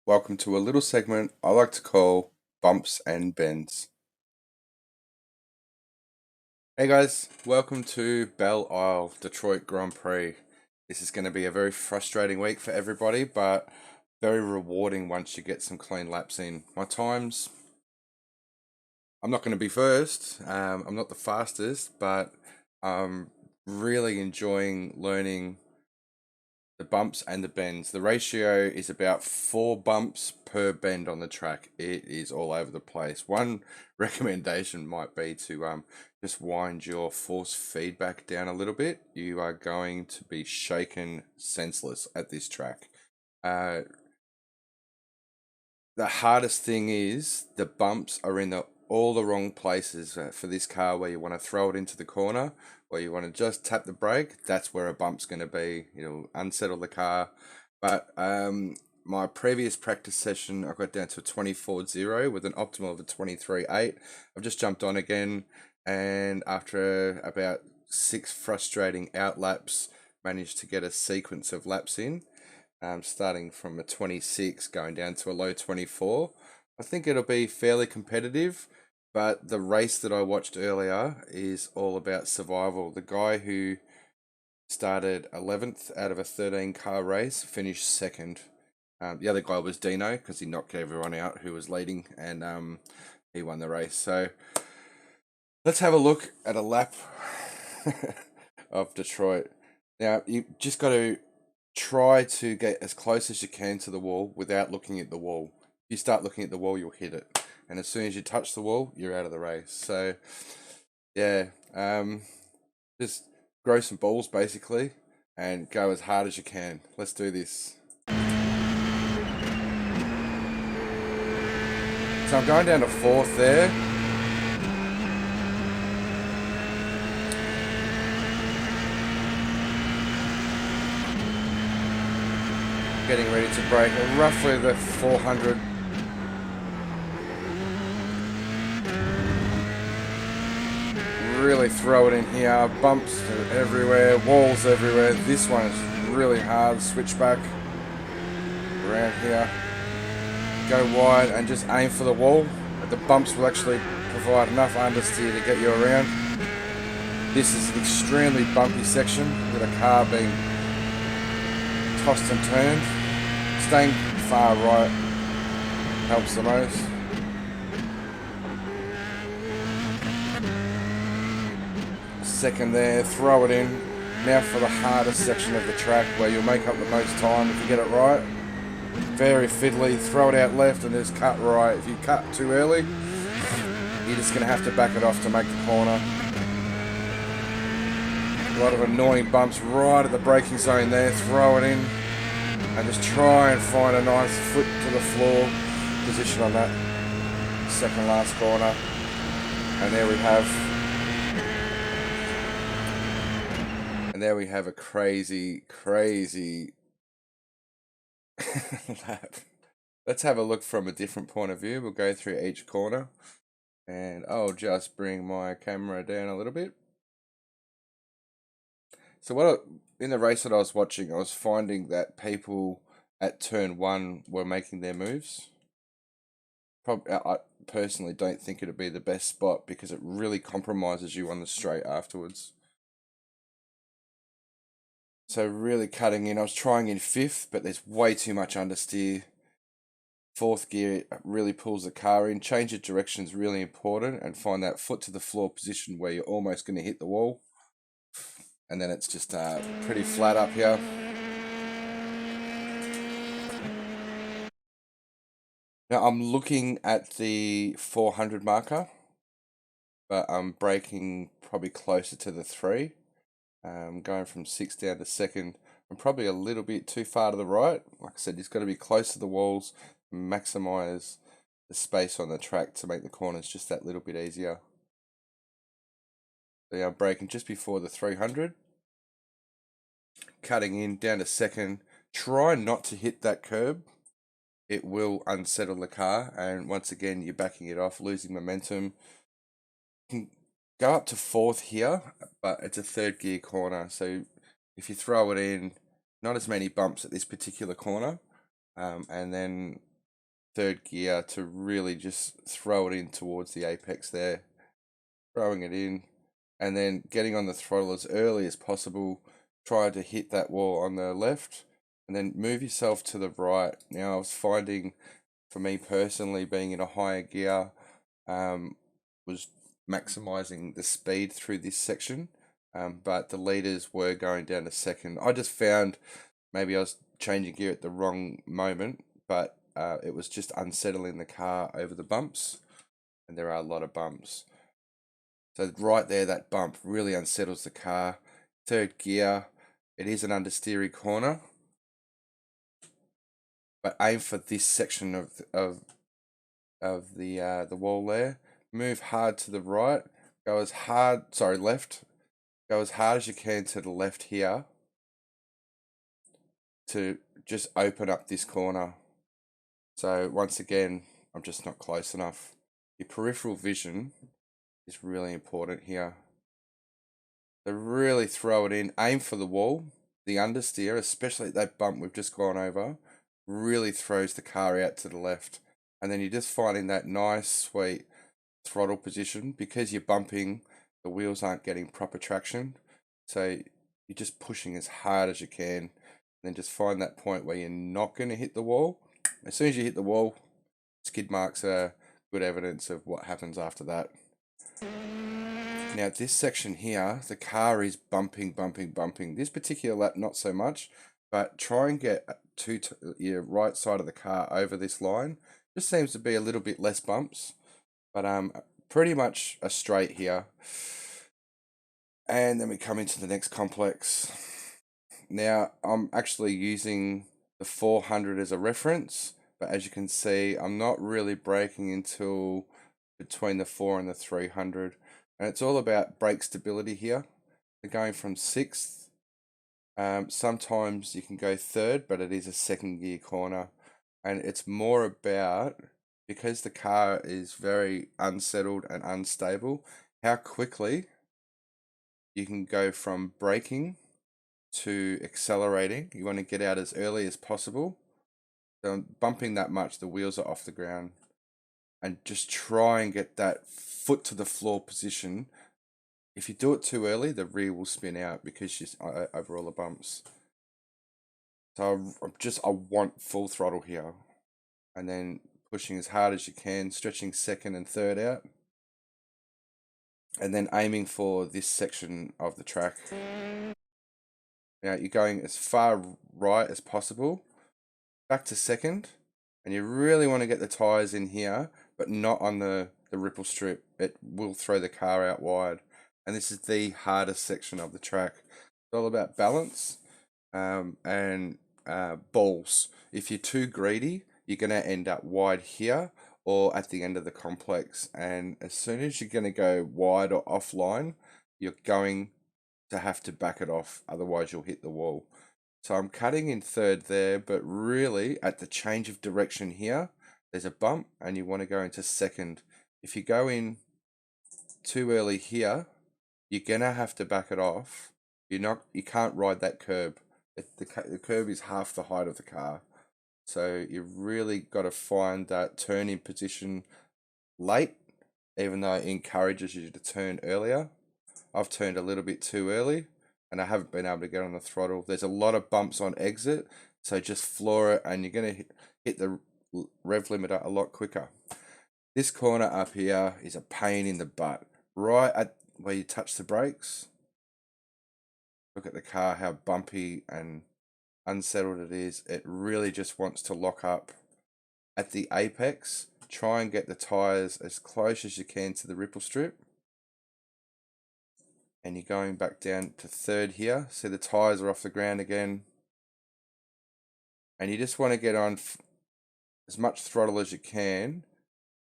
Welcome to a little segment I like to call Bumps and Bends. Hey guys, welcome to Belle Isle Detroit Grand Prix. This is going to be a very frustrating week for everybody, but very rewarding once you get some clean laps in. My times, I'm not going to be first, I'm not the fastest, but I'm really enjoying learning the bumps and the bends. The ratio is about 4 bumps per bend on the track. It is all over the place. One recommendation might be to just wind your force feedback down a little bit. You are going to be shaken senseless at this track. Uh, the hardest thing is the bumps are in all the wrong places for this car, where you want to throw it into the corner, or you want to just tap the brake. That's where a bump's going to be. It'll unsettle the car. But my previous practice session, I got down to a 24.0 with an optimal of a 23.8. I've just jumped on again, and after about 6 frustrating out laps, managed to get a sequence of laps in, starting from a 26 going down to a low 24. I think it'll be fairly competitive, but the race that I watched earlier is all about survival. The guy who started 11th out of a 13 car race finished second. The other guy was Dino, because he knocked everyone out who was leading, and he won the race. So let's have a look at a lap of Detroit. Now, you just got to try to get as close as you can to the wall without looking at the wall. If you start looking at the wall, you'll hit it. And as soon as you touch the wall, you're out of the race. So, yeah, just grow some balls basically and go as hard as you can. Let's do this. So I'm going down to 4th there. Getting ready to break roughly the 400. Really throw it in here. Bumps everywhere, walls everywhere. This one is really hard. Switchback around here. Go wide and just aim for the wall. But the bumps will actually provide enough understeer to get you around. This is an extremely bumpy section with a car being tossed and turned. Staying far right helps the most. Second there, throw it in. Now for the hardest section of the track, where you'll make up the most time if you get it right. Very fiddly, throw it out left and just cut right. If you cut too early, you're just going to have to back it off to make the corner. A lot of annoying bumps right at the braking zone there. Throw it in and just try and find a nice foot to the floor position on that second last corner. And there we have a crazy lap. Let's have a look from a different point of view. We'll go through each corner, and I'll just bring my camera down a little bit. So in the race that I was watching, I was finding that people at turn 1 were making their moves. I personally don't think it'd be the best spot, because it really compromises you on the straight afterwards. So really cutting in. I was trying in 5th, but there's way too much understeer. 4th gear really pulls the car in. Change of direction is really important, and find that foot to the floor position where you're almost going to hit the wall. And then it's just pretty flat up here. Now I'm looking at the 400 marker, but I'm braking probably closer to the 3. Going from 6 down to 2nd. I'm probably a little bit too far to the right. Like I said, you've got to be close to the walls, maximize the space on the track to make the corners just that little bit easier. So yeah, I'm braking just before the 300. Cutting in down to 2nd. Try not to hit that curb. It will unsettle the car, and once again you're backing it off, losing momentum. You can go up to 4th here, but it's a 3rd gear corner, so if you throw it in, not as many bumps at this particular corner, and then third gear to really just throw it in towards the apex there, throwing it in, and then getting on the throttle as early as possible, try to hit that wall on the left, and then move yourself to the right. Now, I was finding, for me personally, being in a higher gear, was maximizing the speed through this section, but the leaders were going down to second. I just found maybe I was changing gear at the wrong moment, but it was just unsettling the car over the bumps, and there are a lot of bumps. So right there, that bump really unsettles the car. Third gear, it is an understeery corner, but aim for this section of the wall there. Move hard to the right. Go as hard, sorry, left. Go as hard as you can to the left here to just open up this corner. So once again, I'm just not close enough. Your peripheral vision is really important here. So really throw it in, aim for the wall, the understeer, especially that bump we've just gone over, really throws the car out to the left. And then you're just finding that nice, sweet throttle position because you're bumping, the wheels aren't getting proper traction. So you're just pushing as hard as you can. And then just find that point where you're not going to hit the wall. As soon as you hit the wall, skid marks are good evidence of what happens after that. Now this section here, the car is bumping. This particular lap, not so much, but try and get to your right side of the car over this line. Just seems to be a little bit less bumps, but pretty much a straight here. And then we come into the next complex. Now I'm actually using the 400 as a reference, but as you can see, I'm not really braking until between the 4 and the 300. And it's all about brake stability here. They're going from 6th. Sometimes you can go 3rd, but it is a second gear corner. And it's more about, because the car is very unsettled and unstable, how quickly you can go from braking to accelerating. You want to get out as early as possible. So bumping that much, the wheels are off the ground. And just try and get that foot to the floor position. If you do it too early, the rear will spin out because you over all the bumps. So I want full throttle here, and then pushing as hard as you can, stretching second and third out, and then aiming for this section of the track. Now you're going as far right as possible, back to second, and you really want to get the tyres in here, but not on the ripple strip. It will throw the car out wide. And this is the hardest section of the track. It's all about balance and balls. If you're too greedy, you're going to end up wide here or at the end of the complex. And as soon as you're going to go wide or offline, you're going to have to back it off. Otherwise, you'll hit the wall. So I'm cutting in third there, but really at the change of direction here, there's a bump and you want to go into second. If you go in too early here, you're gonna have to back it off. You can't ride that curb. The curb is half the height of the car. So you really got to find that turn in position late, even though it encourages you to turn earlier. I've turned a little bit too early and I haven't been able to get on the throttle. There's a lot of bumps on exit, so just floor it and you're going to hit the rev limiter a lot quicker. This corner up here is a pain in the butt. Right at where you touch the brakes, look at the car, how bumpy and unsettled it is. It really just wants to lock up. At the apex, try and get the tyres as close as you can to the ripple strip. And you're going back down to third here. See the tyres are off the ground again. And you just want to get on as much throttle as you can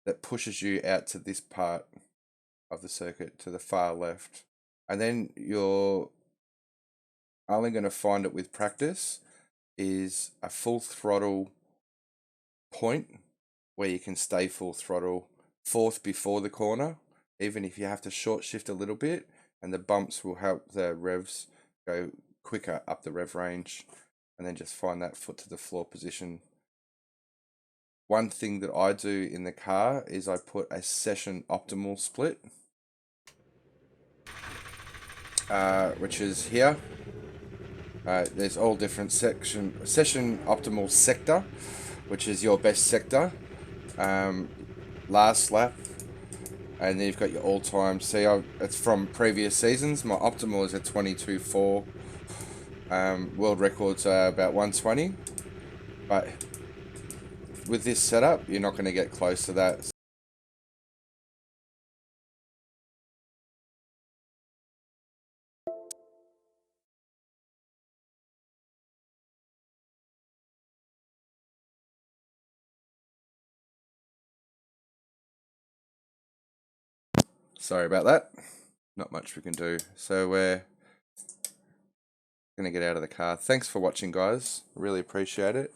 that pushes you out to this part of the circuit to the far left. And then you're only going to find it with practice is a full throttle point where you can stay full throttle, fourth before the corner, even if you have to short shift a little bit, and the bumps will help the revs go quicker up the rev range, and then just find that foot to the floor position. one thing that I do in the car is I put a session optimal split, which is here. There's all different session optimal sector, which is your best sector, last lap, and then you've got your all-time. See, it's from previous seasons. My optimal is at 22.4. World records are about 120, but with this setup, you're not going to get close to that. Sorry about that. Not much we can do. So we're going to get out of the car. Thanks for watching, guys. Really appreciate it.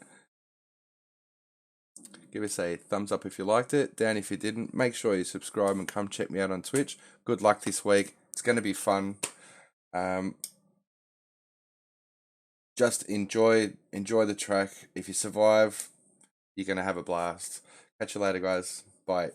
Give us a thumbs up if you liked it, down if you didn't. Make sure you subscribe and come check me out on Twitch. Good luck this week. It's going to be fun. Just enjoy the track. If you survive, you're going to have a blast. Catch you later, guys. Bye.